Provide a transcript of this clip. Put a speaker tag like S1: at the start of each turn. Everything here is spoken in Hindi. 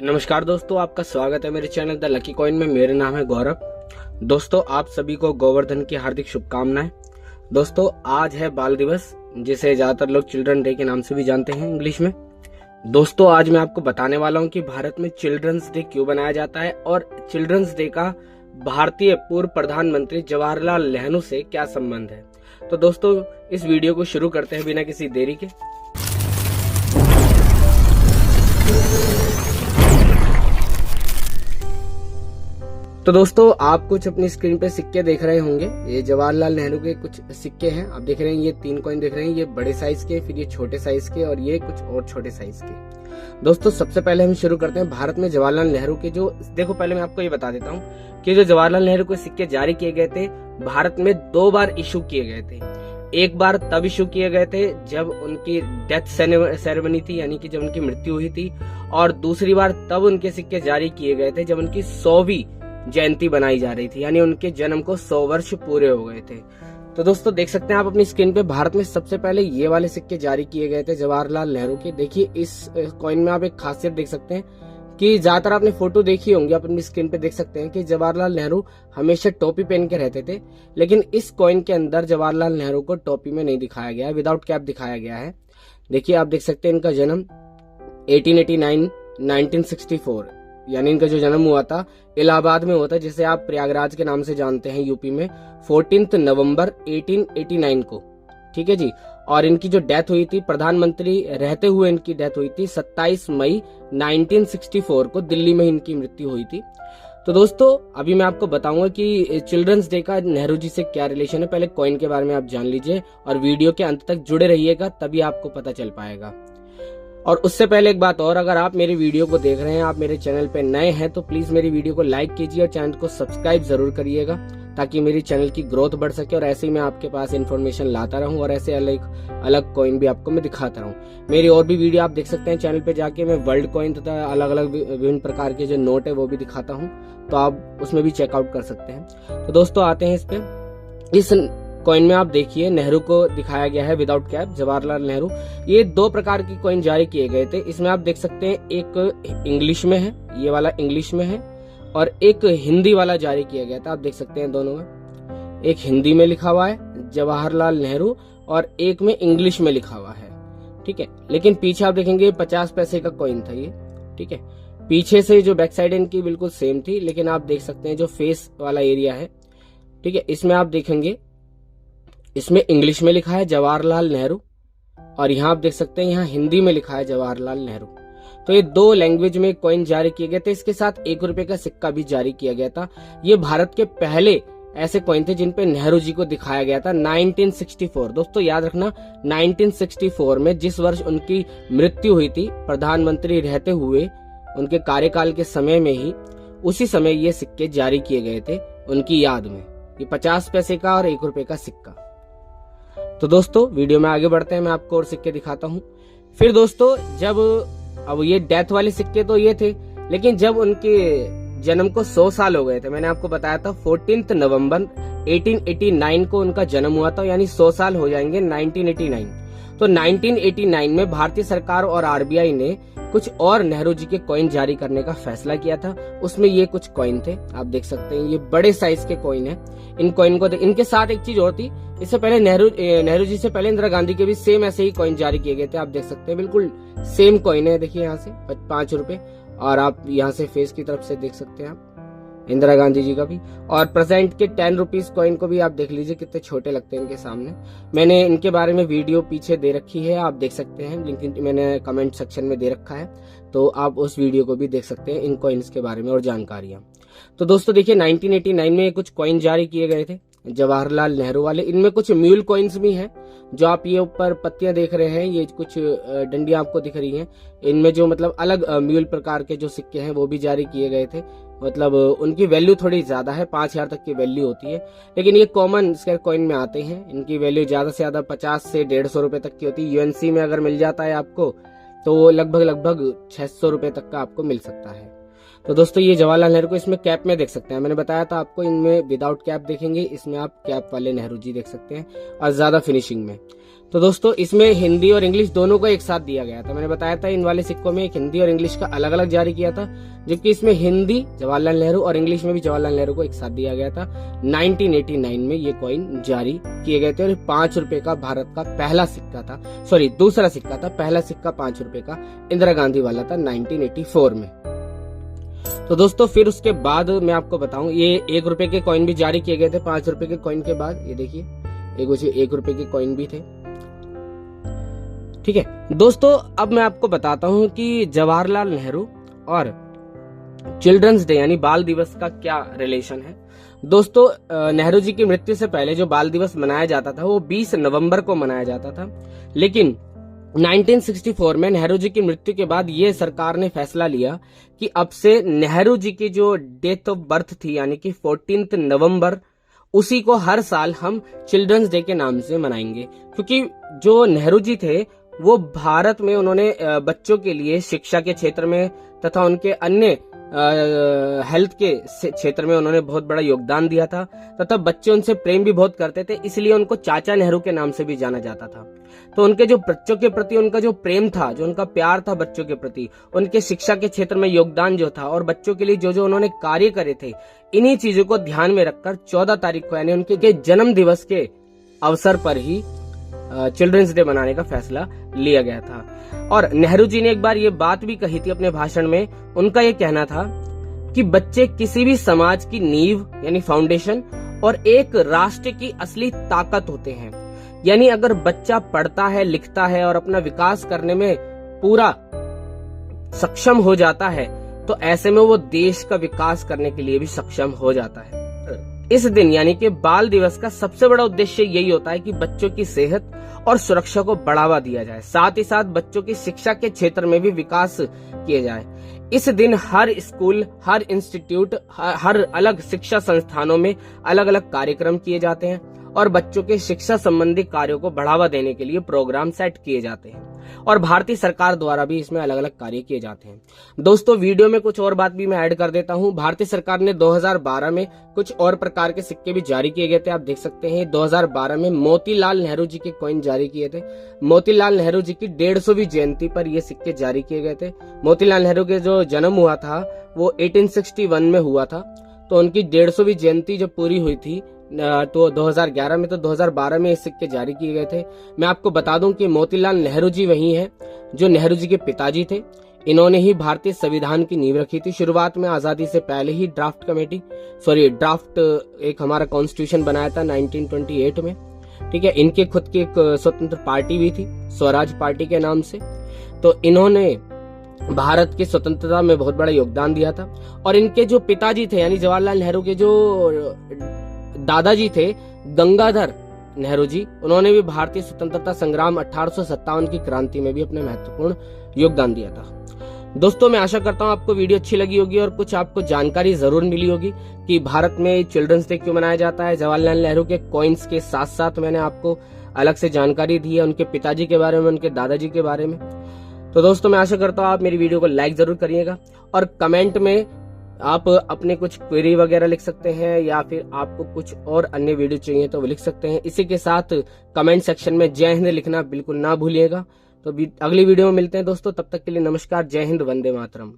S1: नमस्कार दोस्तों, आपका स्वागत है मेरे चैनल द लकी कॉइन में। मेरा नाम है गौरव। दोस्तों, आप सभी को गोवर्धन की हार्दिक शुभकामनाएं। दोस्तों, आज है बाल दिवस, जिसे ज्यादातर लोग चिल्ड्रन डे के नाम से भी जानते हैं इंग्लिश में। दोस्तों, आज मैं आपको बताने वाला हूं कि भारत में चिल्ड्रंस डे क्यों बनाया जाता है और चिल्ड्रंस डे का भारतीय पूर्व प्रधानमंत्री जवाहरलाल नेहरू से क्या संबंध है। तो दोस्तों, इस वीडियो को शुरू करते हैं बिना किसी देरी के। तो दोस्तों, आप कुछ अपनी स्क्रीन पे सिक्के देख रहे होंगे। ये जवाहरलाल नेहरू के कुछ सिक्के हैं। आप देख रहे हैं, ये 3 कॉइन देख रहे हैं। ये बड़े साइज के, फिर ये छोटे साइज के और ये कुछ और छोटे साइज के। दोस्तों, सबसे पहले हम शुरू करते हैं भारत में जवाहरलाल नेहरू के जो देखो, पहले मैं आपको ये बता देता हूँ कि जो जवाहरलाल नेहरू के सिक्के जारी किए गए थे, भारत में 2 बार इशू किए गए थे। एक बार तब इशू किए गए थे जब उनकी डेथ सेरेमनी थी, यानी कि जब उनकी मृत्यु हुई थी, और दूसरी बार तब उनके सिक्के जारी किए गए थे जब उनकी 100वीं जयंती बनाई जा रही थी, यानी उनके जन्म को 100 वर्ष पूरे हो गए थे। तो दोस्तों, देख सकते हैं आप अपनी स्क्रीन पे, भारत में सबसे पहले ये वाले सिक्के जारी किए गए थे जवाहरलाल नेहरू के। देखिए, इस कॉइन में आप एक खासियत देख सकते हैं कि ज्यादातर आपने फोटो देखी होंगी, आप अपनी स्क्रीन पे देख सकते हैं कि जवाहरलाल नेहरू हमेशा टोपी पहन के रहते थे, लेकिन इस कॉइन के अंदर जवाहरलाल नेहरू को टोपी में नहीं दिखाया गया है, विदाउट कैप दिखाया गया है। देखिए, आप देख सकते हैं इनका जन्म 1964 यानी इनका जो जन्म हुआ था इलाहाबाद में हुआ था, जिसे आप प्रयागराज के नाम से जानते हैं यूपी में, 14 नवंबर 1889 को। ठीक है जी। और इनकी जो डेथ हुई थी, प्रधानमंत्री रहते हुए इनकी डेथ हुई थी 27 मई 1964 को, दिल्ली में इनकी मृत्यु हुई थी। तो दोस्तों, अभी मैं आपको बताऊंगा कि चिल्ड्रंस डे का नेहरू जी से क्या रिलेशन है। पहले कॉइन के बारे में आप जान लीजिए और वीडियो के अंत तक जुड़े रहिएगा, तभी आपको पता चल पाएगा। और उससे पहले एक बात और, अगर आप मेरी वीडियो को देख रहे हैं, आप मेरे चैनल पे नए हैं, तो प्लीज मेरी वीडियो को लाइक कीजिए और चैनल को सब्सक्राइब जरूर करिएगा, ताकि मेरी चैनल की ग्रोथ बढ़ सके और ऐसे ही मैं आपके पास इन्फॉर्मेशन लाता रहूं और ऐसे अलग अलग कॉइन भी आपको मैं दिखाता रहूं। मेरी और भी वीडियो आप देख सकते हैं चैनल पे जाके। मैं वर्ल्ड कॉइन तथा अलग अलग विभिन्न प्रकार के जो नोट है वो भी दिखाता हूँ, तो आप उसमें भी चेकआउट कर सकते हैं। तो दोस्तों, आते हैं इस पे। इस कॉइन में आप देखिए, नेहरू को दिखाया गया है विदाउट कैप, जवाहरलाल नेहरू। ये 2 प्रकार की कॉइन जारी किए गए थे। इसमें आप देख सकते हैं, एक इंग्लिश में है, ये वाला इंग्लिश में है, और एक हिंदी वाला जारी किया गया था। आप देख सकते हैं दोनों में, एक हिंदी में लिखा हुआ है जवाहरलाल नेहरू और एक में इंग्लिश में लिखा हुआ है। ठीक है, लेकिन पीछे आप देखेंगे 50 पैसे का कॉइन था ये। ठीक है, पीछे से जो बैक साइड इनकी बिल्कुल सेम थी, लेकिन आप देख सकते हैं जो फेस वाला एरिया है, ठीक है, इसमें आप देखेंगे, इसमें इंग्लिश में लिखा है जवाहरलाल नेहरू, और यहाँ आप देख सकते हैं यहाँ हिंदी में लिखा है जवाहरलाल नेहरू। तो ये 2 लैंग्वेज में कॉइन जारी किए गए थे। इसके साथ 1 रुपए का सिक्का भी जारी किया गया था। ये भारत के पहले ऐसे कॉइन थे जिन पे नेहरू जी को दिखाया गया था 1964। दोस्तों, याद रखना, 1964 में, जिस वर्ष उनकी मृत्यु हुई थी, प्रधानमंत्री रहते हुए उनके कार्यकाल के समय में ही, उसी समय ये सिक्के जारी किए गए थे उनकी याद में। ये 50 पैसे का और 1 रुपए का सिक्का। तो दोस्तों, वीडियो में आगे बढ़ते हैं, मैं आपको और सिक्के दिखाता हूँ। फिर दोस्तों, जब अब ये डेथ वाले सिक्के तो ये थे, लेकिन जब उनके जन्म को 100 साल हो गए थे, मैंने आपको बताया था 14 नवंबर 1889 को उनका जन्म हुआ था, यानी 100 साल हो जाएंगे 1989। तो 1989 में भारतीय सरकार और आरबीआई ने कुछ और नेहरू जी के कॉइन जारी करने का फैसला किया था। उसमें ये कुछ कॉइन थे, आप देख सकते हैं, ये बड़े साइज के कॉइन है। इन कॉइन को इनके साथ एक चीज और थी, इससे पहले नेहरू जी से पहले इंदिरा गांधी के भी सेम ऐसे ही कॉइन जारी किए गए थे। आप देख सकते हैं बिल्कुल सेम कॉइन है। देखिए, यहाँ से 5 रुपए, और आप यहाँ से फेस की तरफ से देख सकते हैं आप इंदिरा गांधी जी का भी। और प्रेजेंट के 10 रुपीज कॉइन को भी आप देख लीजिए, कितने छोटे लगते हैं इनके सामने। मैंने इनके बारे में वीडियो पीछे दे रखी है, आप देख सकते हैं, लिंक मैंने कमेंट सेक्शन में दे रखा है, तो आप उस वीडियो को भी देख सकते हैं, इन कॉइन्स के बारे में और जानकारियां। तो दोस्तों देखिए, 1989 में कुछ कॉइन जारी किए गए थे जवाहरलाल नेहरू वाले। इनमें कुछ म्यूल कॉइन्स भी हैं, जो आप ये ऊपर पत्तियां देख रहे हैं, ये कुछ डंडियां आपको दिख रही हैं। इनमें जो मतलब अलग म्यूल प्रकार के जो सिक्के हैं वो भी जारी किए गए थे। मतलब उनकी वैल्यू थोड़ी ज्यादा है, 5000 तक की वैल्यू होती है, लेकिन ये कॉमन स्क्वायर कॉइन में आते हैं। इनकी वैल्यू ज्यादा से ज्यादा 50 से 150 रुपए तक की होती है। यूएनसी में अगर मिल जाता है आपको, तो लगभग 600 रुपए तक का आपको मिल सकता है। तो दोस्तों ये जवाहरलाल नेहरू को इसमें कैप में देख सकते हैं। मैंने बताया था आपको, इनमें विदाउट कैप देखेंगे, इसमें आप कैप वाले नेहरू जी देख सकते हैं और ज्यादा फिनिशिंग में। तो दोस्तों इसमें हिंदी और इंग्लिश दोनों को एक साथ दिया गया था। मैंने बताया था इन वाले सिक्कों में एक हिंदी और इंग्लिश का अलग अलग जारी किया था, जबकि इसमें हिंदी जवाहरलाल नेहरू और इंग्लिश में भी जवाहरलाल नेहरू को एक साथ दिया गया था। 1989 में ये कॉइन जारी किए गए थे और 5 रुपए का भारत का पहला सिक्का था, सॉरी दूसरा सिक्का था। पहला सिक्का 5 रुपए का इंदिरा गांधी वाला था 1984 में। तो दोस्तों फिर उसके बाद मैं आपको बताऊं, ये 1 रुपए के कॉइन भी जारी किए गए थे 5 रुपए के कॉइन के बाद। ये देखिए एक 1 रुपए के कॉइन भी थे। ठीक है दोस्तों, अब मैं आपको बताता हूं कि जवाहरलाल नेहरू और चिल्ड्रंस डे यानी बाल दिवस का क्या रिलेशन है। दोस्तों नेहरू जी की मृत्यु से पहले जो बाल दिवस मनाया जाता था वो 20 नवंबर को मनाया जाता था, लेकिन 1964 में नेहरू जी की मृत्यु के बाद ये सरकार ने फैसला लिया कि अब से नेहरू जी की जो डेट ऑफ बर्थ थी यानी कि 14 नवंबर, उसी को हर साल हम चिल्ड्रंस डे के नाम से मनाएंगे। क्योंकि जो नेहरू जी थे वो भारत में उन्होंने बच्चों के लिए शिक्षा के क्षेत्र में तथा उनके अन्य हेल्थ के क्षेत्र में उन्होंने बहुत बड़ा योगदान दिया था, तथा बच्चे उनसे प्रेम भी बहुत करते थे, इसलिए उनको चाचा नेहरू के नाम से भी जाना जाता था। तो उनके जो बच्चों के प्रति उनका जो प्रेम था, जो उनका प्यार था बच्चों के प्रति, उनके शिक्षा के क्षेत्र में योगदान जो था और बच्चों के लिए जो जो उन्होंने कार्य करे थे, इन्हीं चीजों को ध्यान में रखकर 14 तारीख को यानी उनके जन्म दिवस के अवसर पर ही चिल्ड्रंस डे मनाने का फैसला लिया गया था। और नेहरू जी ने एक बार ये बात भी कही थी अपने भाषण में। उनका ये कहना था कि बच्चे किसी भी समाज की नींव यानी फाउंडेशन और एक राष्ट्र की असली ताकत होते हैं। यानी अगर बच्चा पढ़ता है, लिखता है और अपना विकास करने में पूरा सक्षम हो जाता है, तो ऐसे में वो देश का विकास करने के लिए भी सक्षम हो जाता है। इस दिन यानी कि बाल दिवस का सबसे बड़ा उद्देश्य यही होता है कि बच्चों की सेहत और सुरक्षा को बढ़ावा दिया जाए, साथ ही साथ बच्चों की शिक्षा के क्षेत्र में भी विकास किया जाए। इस दिन हर स्कूल, हर इंस्टीट्यूट, हर अलग शिक्षा संस्थानों में अलग अलग कार्यक्रम किए जाते हैं और बच्चों के शिक्षा संबंधी कार्यों को बढ़ावा देने के लिए प्रोग्राम सेट किए जाते हैं और भारतीय सरकार द्वारा भी इसमें अलग अलग कार्य किए जाते हैं। दोस्तों वीडियो में कुछ और बात भी मैं ऐड कर देता हूं। भारतीय सरकार ने 2012 में कुछ और प्रकार के सिक्के भी जारी किए गए थे। आप देख सकते हैं 2012 में मोतीलाल नेहरू जी के कॉइन जारी किए थे। मोतीलाल नेहरू जी की 150वीं जयंती पर ये सिक्के जारी किए गए थे। मोतीलाल नेहरू के जो जन्म हुआ था वो 1861 में हुआ था, तो उनकी 150वीं जयंती जो पूरी हुई थी तो 2011 में, तो 2012 में ये सिक्के जारी किए गए थे। मैं आपको बता दूं कि मोतीलाल नेहरू जी वही हैं जो नेहरू जी के पिताजी थे। इन्होंने ही भारतीय संविधान की नींव रखी थी। शुरुआत में आजादी से पहले ही ड्राफ्ट एक हमारा कॉन्स्टिट्यूशन बनाया था 1928 में। ठीक है, इनके खुद की एक स्वतंत्र पार्टी भी थी, स्वराज पार्टी के नाम से। तो इन्होंने भारत की स्वतंत्रता में बहुत बड़ा योगदान दिया था। और इनके जो पिताजी थे यानी जवाहरलाल नेहरू के जो दादाजी थे गंगाधर नेहरू जी, उन्होंने भी भारतीय स्वतंत्रता संग्राम 1857 की क्रांति में भी अपने महत्वपूर्ण योगदान दिया था। दोस्तों मैं आशा करता हूं आपको वीडियो अच्छी लगी होगी और कुछ आपको जानकारी जरूर मिली होगी कि भारत में चिल्ड्रंस डे क्यों मनाया जाता है। जवाहरलाल नेहरू के कॉइन्स के साथ साथ मैंने आपको अलग से जानकारी दी है उनके पिताजी के बारे में, उनके दादाजी के बारे में। तो दोस्तों मैं आशा करता हूँ आप मेरी वीडियो को लाइक जरूर करिएगा और कमेंट में आप अपने कुछ क्वेरी वगैरह लिख सकते हैं या फिर आपको कुछ और अन्य वीडियो चाहिए तो वो लिख सकते हैं। इसी के साथ कमेंट सेक्शन में जय हिंद लिखना बिल्कुल ना भूलिएगा। तो अगली वीडियो में मिलते हैं दोस्तों, तब तक के लिए नमस्कार, जय हिंद, वंदे मातरम।